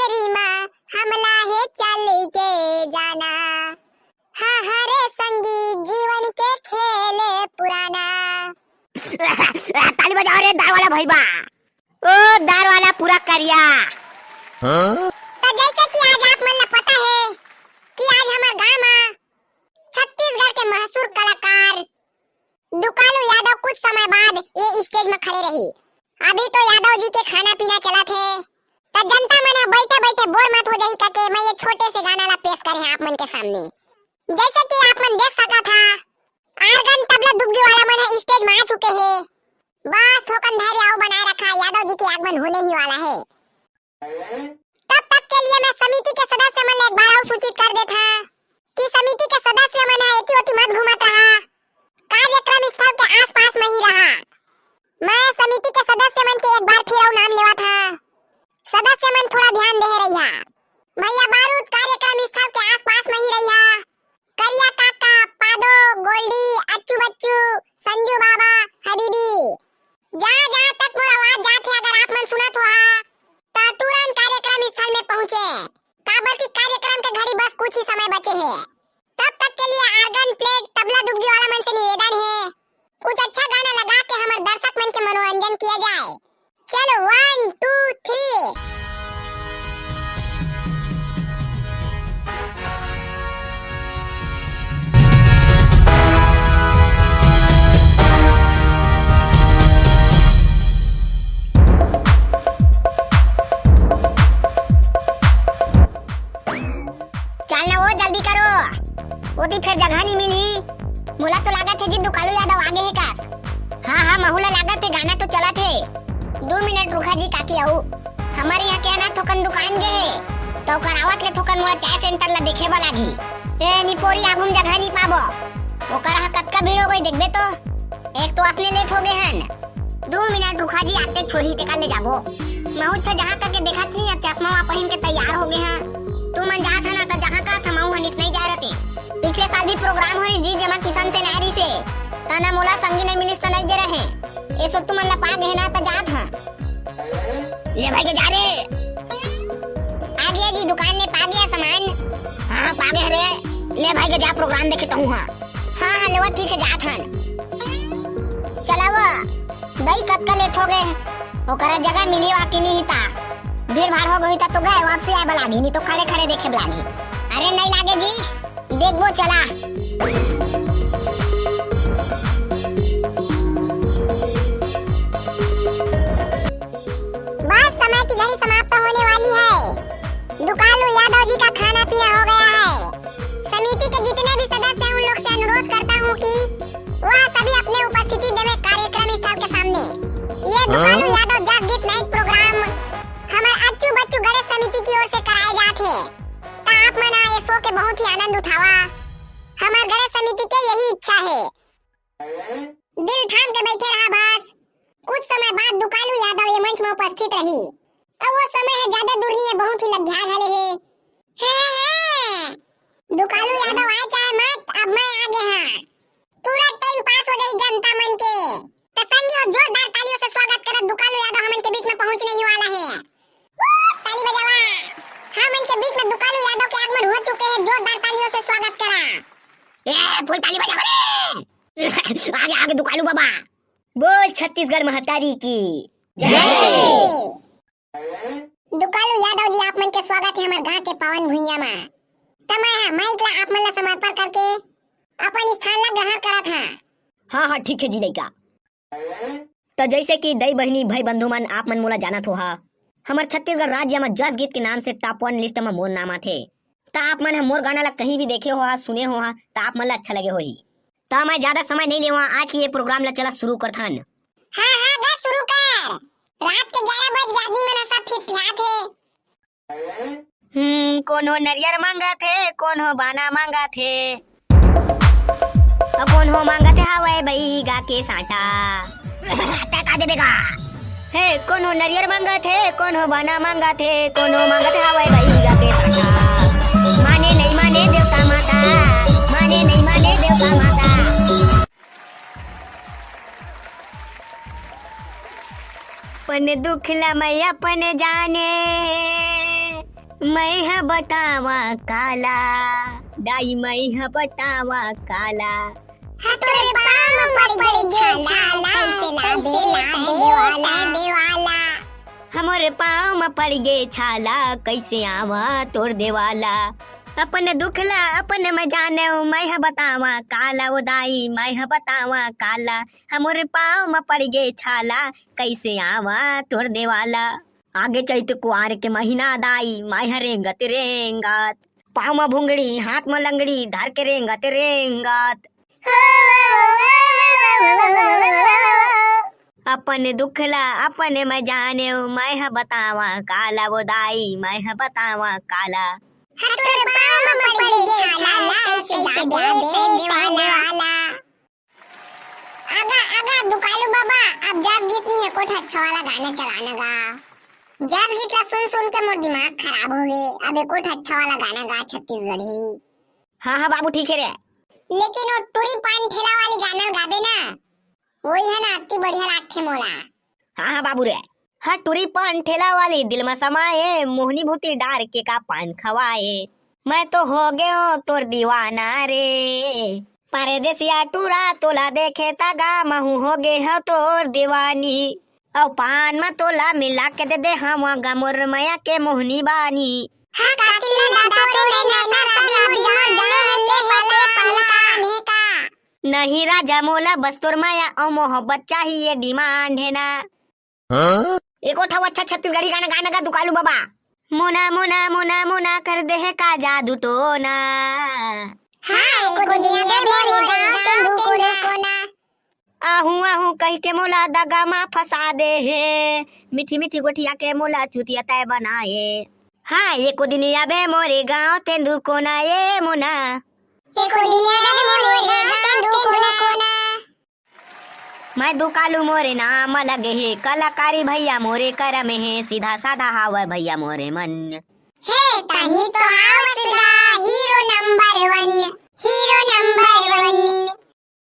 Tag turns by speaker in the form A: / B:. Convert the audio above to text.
A: मेरी माँ हमला है चल के जाना। हाँ हरे संगीत जीवन के खेले पुराना।
B: ताली बजाओ रे दार वाला भैया। ओ दार वाला पूरा करिया।
A: तो जैसे कि आज आप मन पता है कि आज हमारे गांव में छत्तीसगढ़ के मशहूर कलाकार दुकालू यादव कुछ समय बाद ये स्टेज में खड़े रही। अभी तो यादव जी के खाना पीना चला थे, तो जनता मन बैठे बैठे बोर मत हो जाई करके मैं ये छोटे से गाना ला पेश करे आप मन के सामने। जैसे कि आप मन देख सका था आर्गन तबला दुबगी वाला मन स्टेज में आ चुके हैं। बस होकन धैर्य आओ बनाए रखा, यादव जी के आगमन होने ही वाला है। तब तक के लिए मैं समिति के सदस्य मन एक बार और सूचित कर देता कि समिति के सदस्य मन एती ओती मत घूमत रहा, कार्यक्रम स्थल के आसपास में ही रहा। मैं समिति के सदस्य मन के एक बार फिर नाम लेवा था, सदस्य मन थोड़ा ध्यान दे रही। भैया बारूद कार्यक्रम स्थल के आसपास में ही रही। करिया काका, पादो, गोल्डी, अच्छू बच्चू, संजू बाबा, हबीबी, जहाँ तक मोर आवाज जात है अगर आप मन सुनत हो तो तुरंत कार्यक्रम स्थल में पहुँचे, काबर की कार्यक्रम के घड़ी बस कुछ ही समय बचे हैं। तब तक के लिए आर्गन प्लेट तबला दुबगी वाला मन से निवेदन है कुछ अच्छा गाना लगा के हमारे दर्शक मन के मनोरंजन किया जाए। चलो 1 2 3।
B: चलना वो जल्दी करो, ओती फिर जगह नहीं मिली। मुला तो लागत है कि दुकालू यादव आगे है का। हाँ महुला लागत है गाना तो चला थे। 2 मिनट रुका जी काकी आओ। हमारे यहाँ के ना थोकन दुकान गे है तो करावत ले थोकन मोला चाय सेंटर ला देखे बा लागी। ए निपोरी आगुम जगह नहीं पाबो, ओकर हा कतका भीड़ हो गई देखबे तो। एक तो अपने लेट हो गए हन। 2 मिनट रुका जी आते छोरी टेका ले जाबो। महू छ जहाँ का के देखत नहीं अब चश्मा वा पहन के तैयार हो गए हैं। तू मन जात है ना तो जहाँ का था महू हनित नहीं जा रहे। पिछले साल भी प्रोग्राम होरी जी जमा किसान से नारी से तना मोला संगी नहीं मिलिस तो नहीं दे रहे। ए सब तुम मन ला पा गए ना तो जात हां। ले भाई के जा रे। आ गया जी दुकान ले पा गया सामान। हां पा गए रे। ले भाई के जा प्रोग्राम देखे तो हां। हां लेवा ठीक है जात हन। चलावा दई कब का लेट हो गए, ओकरा जगह मिली वाकी नहीं था। भीड़ भाड़ हो गई तो गए वापसी आए बलागी, नहीं तो खड़े खड़े देखे बलागी। अरे नहीं लागे जी देखबो चला।
A: बस समय की घड़ी समाप्त होने वाली है। दुकालू यादव जी का खाना पीना हो गया है। समिति के जितने भी सदस्य हैं उन लोग से अनुरोध करता हूँ कि वह सभी अपने उपस्थिति देवे कार्यक्रम स्थल के सामने। ये दुकालू यादव जग गीत नाइट प्रोग्राम हमारे अच्छू बच्चू गणेश समिति की ओर से कराए जाते हैं। तो आप मना ये शो के बहुत ही आनंद उठावा। हमारे गणेश समिति के यही इच्छा है। दिल थाम के बैठे रहा बस। कुछ समय बाद दुकालू यादव ये मंच में उपस्थित रही। अब वो समय है ज्यादा दूर नहीं है, बहुत ही लग्या घले है। दुकालू यादव आए चाहे मत, अब मैं आगे हाँ। पूरा टाइम पास हो गई जनता मन के। तो संगियों जोरदार तालियों से स्वागत करें दुकालू यादव हमन के बीच में पहुंचने ही वाला है। ताली बजावा। हमन के बीच में दुकालू यादव के आगमन हो चुके हैं, जोरदार तालियों से स्वागत करा।
B: ए फुल ताली बजा रे। आगे आगे दुकालू बाबा। बोल छत्तीसगढ़ महतारी की जय।
A: दुकालू यादव जी आप मन के स्वागत है हमारे गांव के पावन भुइयां में। तमाय माइक ला आप मन ला समर्पण करके अपन स्थान ला ग्रहण करा था।
B: हाँ ठीक है जी लइका। तो जैसे कि दई बहनी भाई बंधु मन आप मन मोला जानत हो हमारे छत्तीसगढ़ राज्य में जस गीत के नाम से टॉप 1 लिस्ट में मोर नाम आथे। तो आप मन मोर गाना ला कहीं भी देखे हो सुने हो तो आप मन ला अच्छा लगे होही। तो मैं ज्यादा समय नहीं लेवा, आज की ये प्रोग्राम ला चला शुरू करथन।
A: हाँ बस शुरू कर। रात के 11 बजे आदमी मन सब ठिठिया थे।
B: कौन हो नरियर मांगा थे, कौन हो बाना मांगा थे, कौन हो मांगा थे हवाई बई गा के साटा। का देगा हे कौन हो नरियर मांगा थे, कौन हो बाना मांगा थे, कौन हो मांगा थे हवाई बई गा के साटा। माने नहीं माने देवता माता, माने नहीं माने देवता माता। अपन दुख ला मैं अपन जाने, मैं है बतावा काला, दाई मैं है बतावा काला।
A: तोरे पाँव में पड़ गई छाला, कैसे लादे देवाला।
B: हमारे पाँव में पड़ गे छाला, कैसे आवा तोर देवाला। अपन दुखला अपन में जाने, मैं है बतावा काला वो दाई, मैं है बतावा काला। हमारे पाँव में पड़ गे छाला, कैसे आवा तोर देवाला। आगे चैत कुआर के महीना दाई, मैं है रेंगत रेंगत। पाँव में भुंगड़ी हाथ में लंगड़ी, धर के रेंगत रेंगत। अपन दुखला अपन में जाने, मैं है बतावा काला वो दाई, मैं है बतावा काला।
A: तोरे पाँव में पड़ गई छाला, कैसे लादे देवाला। आगा दुकालू बाबा, अब जब गीत नहीं है कोई अच्छा वाला गाना चलाना गा। जब गीत ला सुन के मोर दिमाग खराब हो गए। अब एक अच्छा वाला गाना गा छत्तीसगढ़ी।
B: हाँ बाबू ठीक है रे।
A: लेकिन वो टूरी पान ठेला वाली गाना गाबे ना, वही है ना अति बढ़िया लागथे मोला।
B: हाँ बाबू रे। हाँ टूरी पान ठेला वाली दिल में समाये, मोहनी भूती डार के का पान खवाए। मैं तो हो गयो तोर दीवाना रे, परदेसिया टूरा तोला देखे तगा, महू हो गे हो तोर दीवानी। और पान में तोला मिला के दे हम गमोर मया के मोहनी बानी।
A: हाँ कातिल ना तोरे नैना रानी मोर जान ले पहला का।
B: नहीं राजा मोला बस तोर माया और मोहब्बत चाहिए, डिमांड है ना। एक और अच्छा छत्तीसगढ़ी गाना गाना का दुकालू बाबा। मुना मुना मुना मुना कर दे है का जादू टोना।
A: हाँ एको दिया दे मोरे गाँव के दुकुड़े कोना।
B: आहू आहू कह के मोला दगा मा फंसा दे है, मीठी मीठी गोठिया के मोला चुतिया तय बनाए। हाँ एको दिन आबे मोरे गाँव तेंदु कोना ये मुना।
A: एको दिन आबे मोरे गाँव तेंदु कोना।
B: मैं दुकालू मोरे नाम लगे है, कलाकारी भैया मोरे कर में है, सीधा साधा हावा भैया मोरे मन।
A: हे ताही तो हाव सीधा हीरो नंबर 1, हीरो नंबर 1।